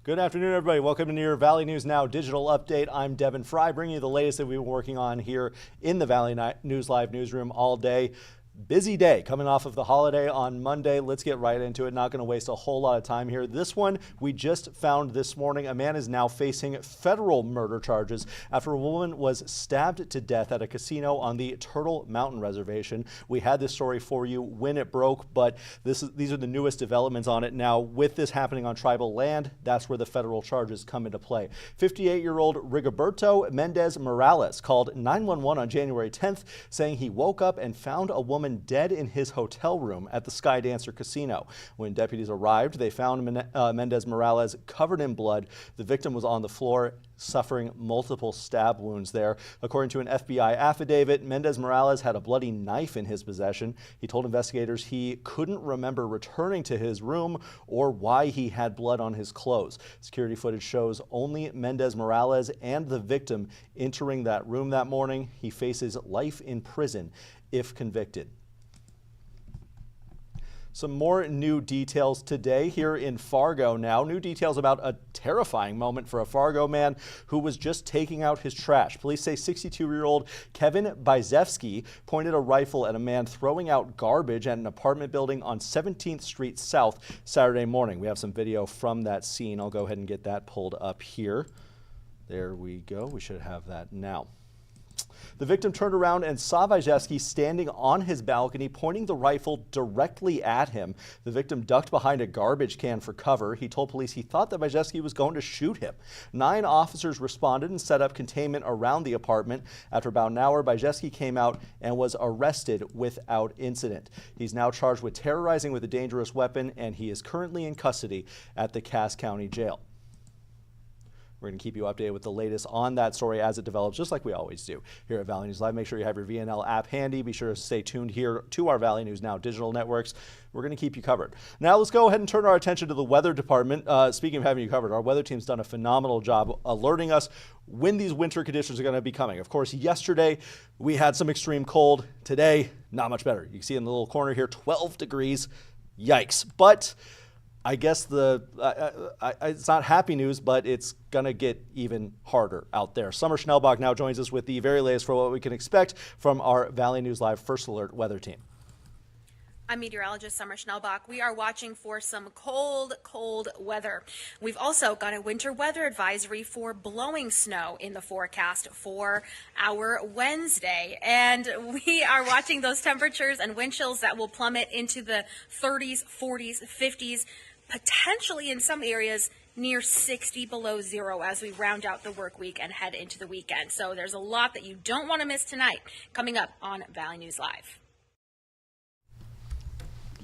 Good afternoon, everybody. Welcome to your Valley News Now digital update. I'm Devin Fry, bringing you the latest that we've been working on here in the Valley News Live newsroom all day. Busy day coming off of the holiday on Monday. Let's get right into it. Not going to waste a whole lot of time here. This one we just found this morning. A man is now facing federal murder charges after a woman was stabbed to death at a casino on the Turtle Mountain Reservation. We had this story for you when it broke, but these are the newest developments on it. Now, with this happening on tribal land, that's where the federal charges come into play. 58-year-old Rigoberto Mendez Morales called 911 on January 10th, saying he woke up and found a woman dead in his hotel room at the SkyDancer Casino. When deputies arrived, they found Mendez Morales covered in blood. The victim was on the floor, suffering multiple stab wounds there. According to an FBI affidavit, Mendez Morales had a bloody knife in his possession. He told investigators he couldn't remember returning to his room or why he had blood on his clothes. Security footage shows only Mendez Morales and the victim entering that room that morning. He faces life in prison if convicted. Some more new details today here in Fargo now. New details about a terrifying moment for a Fargo man who was just taking out his trash. Police say 62-year-old Kevin Byzewski pointed a rifle at a man throwing out garbage at an apartment building on 17th Street South Saturday morning. We have some video from that scene. I'll go ahead and get that pulled up here. There we go. We should have that now. The victim turned around and saw Byzewski standing on his balcony, pointing the rifle directly at him. The victim ducked behind a garbage can for cover. He told police he thought that Byzewski was going to shoot him. 9 officers responded and set up containment around the apartment. After about an hour, Byzewski came out and was arrested without incident. He's now charged with terrorizing with a dangerous weapon, and he is currently in custody at the Cass County Jail. We're going to keep you updated with the latest on that story as it develops, just like we always do here at Valley News Live. Make sure you have your VNL app handy. Be sure to stay tuned here to our Valley News Now digital networks. We're going to keep you covered. Now let's go ahead and turn our attention to the weather department. Speaking of having you covered, our weather team's done a phenomenal job alerting us when these winter conditions are going to be coming. Of course, yesterday we had some extreme cold. Today, not much better. You can see in the little corner here, 12 degrees. Yikes. But I guess it's not happy news, but it's going to get even harder out there. Summer Schnellbach now joins us with the very latest for what we can expect from our Valley News Live First Alert weather team. I'm meteorologist Summer Schnellbach. We are watching for some cold weather. We've also got a winter weather advisory for blowing snow in the forecast for our Wednesday. And we are watching those temperatures and wind chills that will plummet into the 30s, 40s, 50s, potentially in some areas near 60 below zero as we round out the work week and head into the weekend. So there's a lot that you don't want to miss tonight coming up on Valley News Live.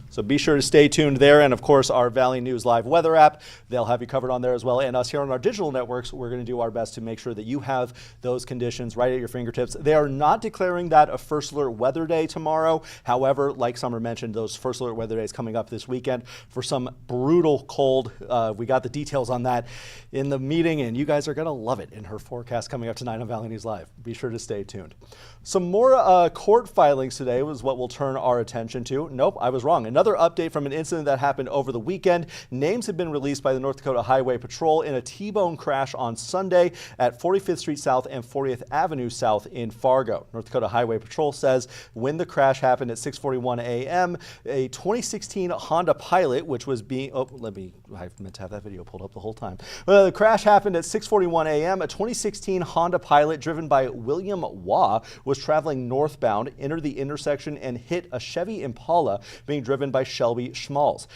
So be sure to stay tuned there, and of course our Valley News Live weather app. They'll have you covered on there as well, and us here on our digital networks. We're going to do our best to make sure that you have those conditions right at your fingertips. They are not declaring that a First Alert weather day tomorrow. However, like Summer mentioned, those First Alert weather days coming up this weekend for some brutal cold. We got the details on that in the meeting, and you guys are going to love it in her forecast coming up tonight on Valley News Live. Be sure to stay tuned. Some more court filings today was what we'll turn our attention to. Nope, I was wrong. Another update from an incident that happened over the weekend. Names have been released by the North Dakota Highway Patrol in a T-bone crash on Sunday at 45th Street South and 40th Avenue South in Fargo. North Dakota Highway Patrol says when the crash happened at 6:41 a.m., a 2016 Honda Pilot, which was being, I meant to have that video pulled up the whole time. The crash happened at 6:41 a.m. A 2016 Honda Pilot driven by William Waugh was traveling northbound, entered the intersection and hit a Chevy Impala being driven by Shelby Schmalz.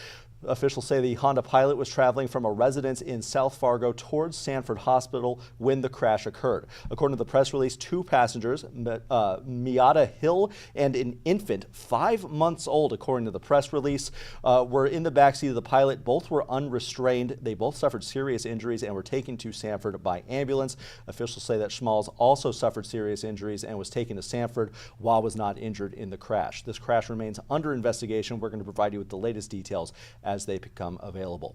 Officials say the Honda Pilot was traveling from a residence in South Fargo towards Sanford Hospital when the crash occurred. According to the press release, 2 passengers, Miata Hill and an infant 5 months old, according to the press release, were in the backseat of the Pilot. Both were unrestrained. They both suffered serious injuries and were taken to Sanford by ambulance. Officials say that Schmalz also suffered serious injuries and was taken to Sanford while was not injured in the crash. This crash remains under investigation. We're going to provide you with the latest details as they become available.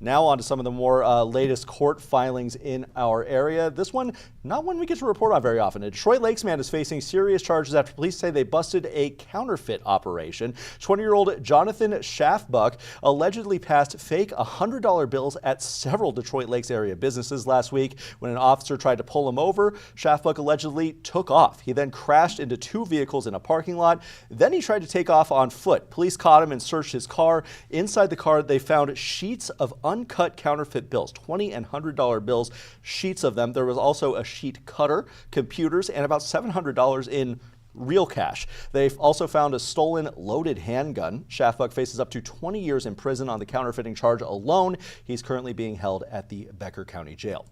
Now on to some of the more latest court filings in our area. This one, not one we get to report on very often. A Detroit Lakes man is facing serious charges after police say they busted a counterfeit operation. 20-year-old Jonathan Schaffbuck allegedly passed fake $100 bills at several Detroit Lakes area businesses last week. When an officer tried to pull him over, Schaffbuck allegedly took off. He then crashed into two vehicles in a parking lot. Then he tried to take off on foot. Police caught him and searched his car. Inside the car, they found sheets of uncut counterfeit bills, $20 and $100 bills, sheets of them. There was also a sheet cutter, computers, and about $700 in real cash. They've also found a stolen loaded handgun. Schaffbuck faces up to 20 years in prison on the counterfeiting charge alone. He's currently being held at the Becker County Jail.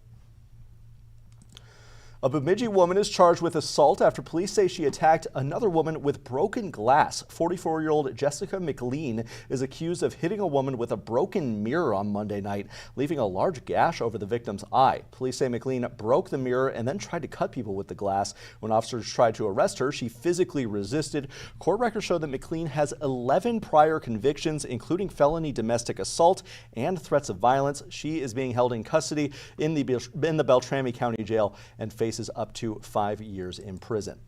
A Bemidji woman is charged with assault after police say she attacked another woman with broken glass. 44-year-old Jessica McLean is accused of hitting a woman with a broken mirror on Monday night, leaving a large gash over the victim's eye. Police say McLean broke the mirror and then tried to cut people with the glass. When officers tried to arrest her, she physically resisted. Court records show that McLean has 11 prior convictions, including felony domestic assault and threats of violence. She is being held in custody in the Beltrami County Jail and faces up to 5 years in prison.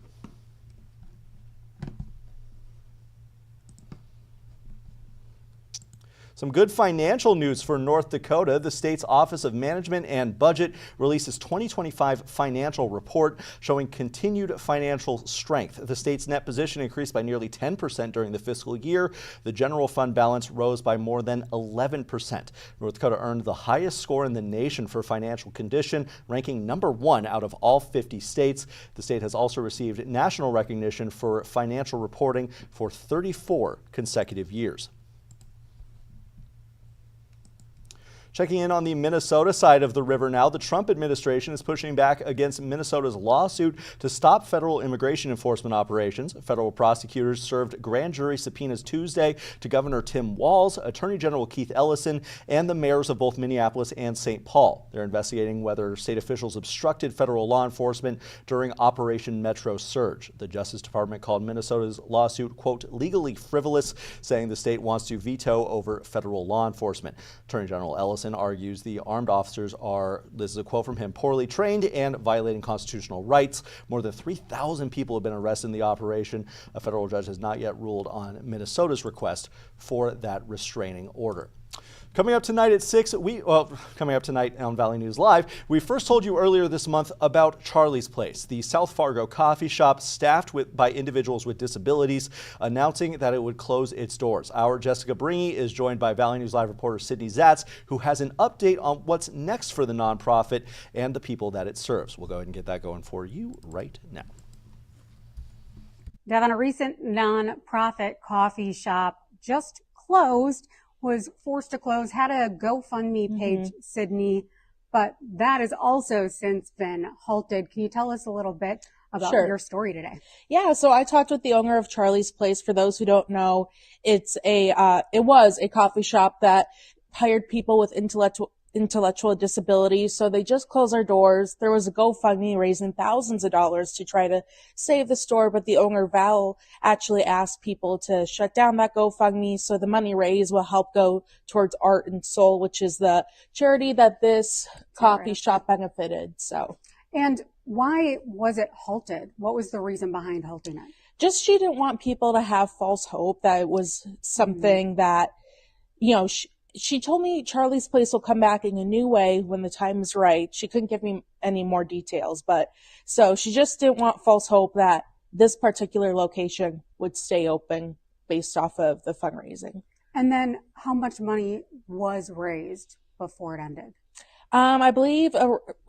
Some good financial news for North Dakota. The state's Office of Management and Budget releases 2025 financial report showing continued financial strength. The state's net position increased by nearly 10% during the fiscal year. The general fund balance rose by more than 11%. North Dakota earned the highest score in the nation for financial condition, ranking #1 out of all 50 states. The state has also received national recognition for financial reporting for 34 consecutive years. Checking in on the Minnesota side of the river now, the Trump administration is pushing back against Minnesota's lawsuit to stop federal immigration enforcement operations. Federal prosecutors served grand jury subpoenas Tuesday to Governor Tim Walz, Attorney General Keith Ellison, and the mayors of both Minneapolis and St. Paul. They're investigating whether state officials obstructed federal law enforcement during Operation Metro Surge. The Justice Department called Minnesota's lawsuit, quote, legally frivolous, saying the state wants to veto over federal law enforcement. Attorney General Ellison argues the armed officers are, this is a quote from him, poorly trained and violating constitutional rights. More than 3,000 people have been arrested in the operation. A federal judge has not yet ruled on Minnesota's request for that restraining order. Coming up tonight at 6, coming up tonight on Valley News Live, we first told you earlier this month about Charlie's Place, the South Fargo coffee shop staffed by individuals with disabilities, announcing that it would close its doors. Our Jessica Bringy is joined by Valley News Live reporter Sydney Zatz, who has an update on what's next for the nonprofit and the people that it serves. We'll go ahead and get that going for you right now. Devin, a recent nonprofit coffee shop just closed, was forced to close, had a GoFundMe page, Sydney, but that has also since been halted. Can you tell us a little bit about your story today? Yeah, so I talked with the owner of Charlie's Place. For those who don't know, it was a coffee shop that hired people with intellectual disabilities. So they just closed our doors. There was a GoFundMe raising thousands of dollars to try to save the store, but the owner, Val, actually asked people to shut down that GoFundMe so the money raised will help go towards Art and Soul, which is the charity that this coffee shop benefited. And why was it halted? What was the reason behind halting it? Just she didn't want people to have false hope that it was something that, you know, she told me Charlie's Place will come back in a new way when the time is right. She couldn't give me any more details, but so she just didn't want false hope that this particular location would stay open based off of the fundraising. And then how much money was raised before it ended? I believe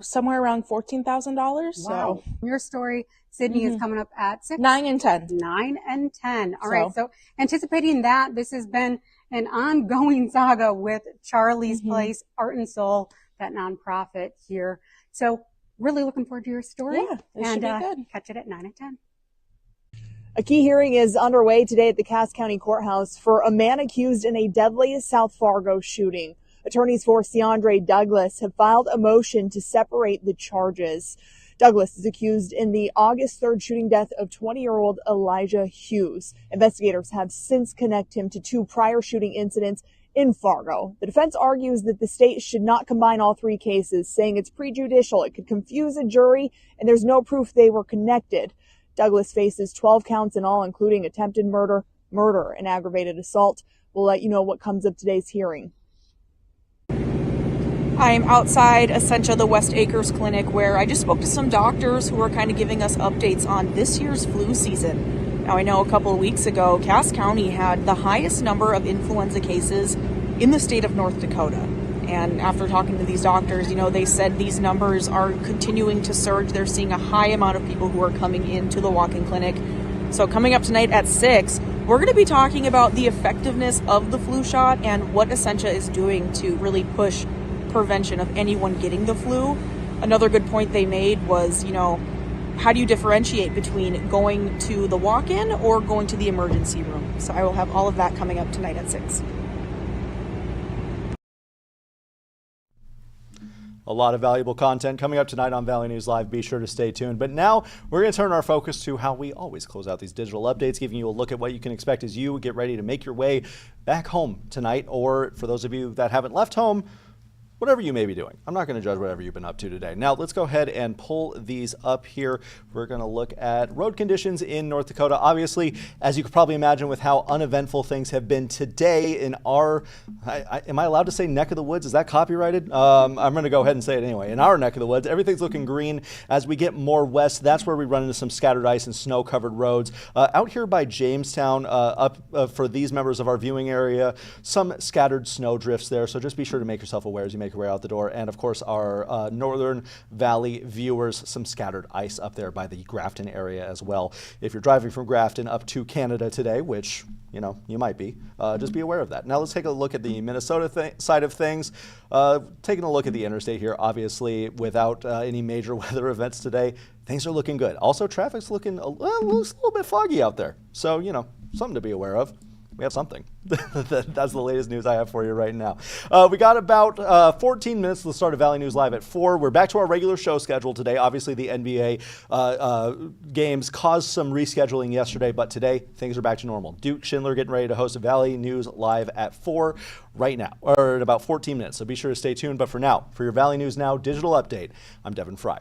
somewhere around $14,000. Wow. So your story, Sydney, is coming up at 6? 9 and 10. 9 and 10. All right. So anticipating that, this has been an ongoing saga with Charlie's Place, Art and Soul, that nonprofit here. So really looking forward to your story. Yeah, it should be good. Catch it at 9 and 10. A key hearing is underway today at the Cass County Courthouse for a man accused in a deadly South Fargo shooting. Attorneys for Ciandre Douglas have filed a motion to separate the charges. Douglas is accused in the August 3rd shooting death of 20-year-old Elijah Hughes. Investigators have since connected him to 2 prior shooting incidents in Fargo. The defense argues that the state should not combine all three cases, saying it's prejudicial, it could confuse a jury, and there's no proof they were connected. Douglas faces 12 counts in all, including attempted murder, and aggravated assault. We'll let you know what comes of today's hearing. I'm outside Essentia, the West Acres Clinic, where I just spoke to some doctors who are kind of giving us updates on this year's flu season. Now, I know a couple of weeks ago, Cass County had the highest number of influenza cases in the state of North Dakota. And after talking to these doctors, they said these numbers are continuing to surge. They're seeing a high amount of people who are coming into the walk-in clinic. So coming up tonight at 6, we're going to be talking about the effectiveness of the flu shot and what Essentia is doing to really push prevention of anyone getting the flu. Another good point they made was, how do you differentiate between going to the walk-in or going to the emergency room? So I will have all of that coming up tonight at 6. A lot of valuable content coming up tonight on Valley News Live. Be sure to stay tuned. But now we're going to turn our focus to how we always close out these digital updates, giving you a look at what you can expect as you get ready to make your way back home tonight, or for those of you that haven't left home, whatever you may be doing. I'm not going to judge whatever you've been up to today. Now, let's go ahead and pull these up here. We're going to look at road conditions in North Dakota. Obviously, as you could probably imagine with how uneventful things have been today in our, am I allowed to say neck of the woods? Is that copyrighted? I'm going to go ahead and say it anyway. In our neck of the woods, everything's looking green. As we get more west, that's where we run into some scattered ice and snow-covered roads. Out here by Jamestown, for these members of our viewing area, some scattered snow drifts there. So just be sure to make yourself aware as you make your way out the door. And of course, our Northern Valley viewers, some scattered ice up there by the Grafton area as well. If you're driving from Grafton up to Canada today, which you might be, just be aware of that. Now let's take a look at the Minnesota side of things. Taking a look at the interstate here, obviously without any major weather events today, things are looking good. Also, traffic's looking a little bit foggy out there. So, something to be aware of. We have something. That's the latest news I have for you right now. We got about 14 minutes to the start of Valley News Live at 4. We're back to our regular show schedule today. Obviously, the NBA games caused some rescheduling yesterday, but today things are back to normal. Duke Schindler getting ready to host a Valley News Live at 4 right now, or in about 14 minutes. So be sure to stay tuned. But for now, for your Valley News Now digital update, I'm Devin Fry.